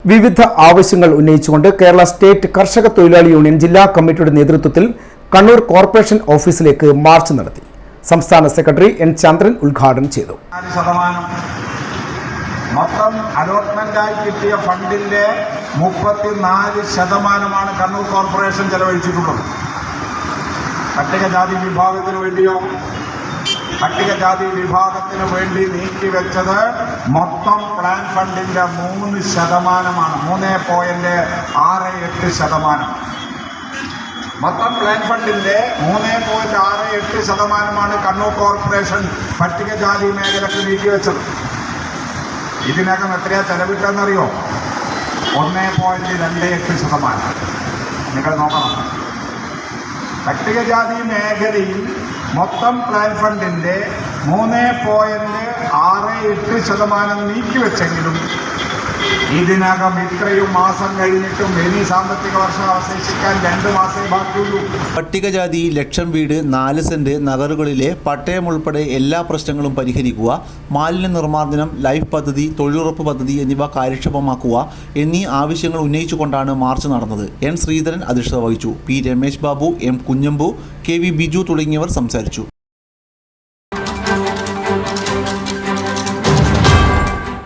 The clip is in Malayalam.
വിവിധ ആവശ്യങ്ങൾ ഉന്നയിച്ചുകൊണ്ട് കേരള സ്റ്റേറ്റ് കർഷക തൊഴിലാളി യൂണിയൻ ജില്ലാ കമ്മിറ്റിയുടെ നേതൃത്വത്തിൽ കണ്ണൂർ കോർപ്പറേഷൻ ഓഫീസിലേക്ക് മാർച്ച് നടത്തി. സംസ്ഥാന സെക്രട്ടറി എൻ ചന്ദ്രൻ ഉദ്ഘാടനം ചെയ്തു. മൊത്തം അലോട്ട്മെന്റായി കിട്ടിയ ഫണ്ടിന്റെ 34% കണ്ണൂർ കോർപ്പറേഷൻ ചെലവഴിച്ചിട്ടുള്ളത്. പട്ടികജാതി വിഭാഗത്തിന് വേണ്ടിയോ പട്ടികജാതി വിഭാഗത്തിന് വേണ്ടി നീക്കിവെച്ചത് മൊത്തം പ്ലാൻ ഫണ്ടിന്റെ 3%. 3.68%. മൊത്തം പ്ലാൻ ഫണ്ടിന്റെ 3.68% കണ്ണൂർ കോർപ്പറേഷൻ പട്ടികജാതി മേഖലക്ക് നീക്കിവെച്ചത്. ഇതിനകം എത്രയാ ചെലവിട്ടെന്നറിയോ? 1.28%. നിങ്ങൾ നോക്കണം. പട്ടികജാതി മേഖലയിൽ മൊത്തം പ്ലാൻ ഫണ്ടിന്റെ 3.68% നീക്കിവെച്ചെങ്കിലും ഇതിനകം ഇത്രയും മാസം കഴിഞ്ഞിട്ടും ഇനി സാമ്പത്തിക വർഷം അവശേഷിക്കാൻ 2 മാസമേ ബാക്കിയുള്ളൂ. പട്ടികജാതി ലക്ഷം വീട് 4 സെന്റ് നഗറുകളിലെ പട്ടയം ഉൾപ്പെടെ എല്ലാ പ്രശ്നങ്ങളും പരിഹരിക്കുക, മാലിന്യ നിർമ്മാർജ്ജനം, ലൈഫ് പദ്ധതി, തൊഴിലുറപ്പ് പദ്ധതി എന്നിവ കാര്യക്ഷമമാക്കുക എന്നീ ആവശ്യങ്ങൾ ഉന്നയിച്ചുകൊണ്ടാണ് മാർച്ച് നടന്നത്. എൻ ശ്രീധരൻ അധ്യക്ഷത വഹിച്ചു. P Ramesh Babu, M Kunhambu, K V Biju തുടങ്ങിയവർ സംസാരിച്ചു.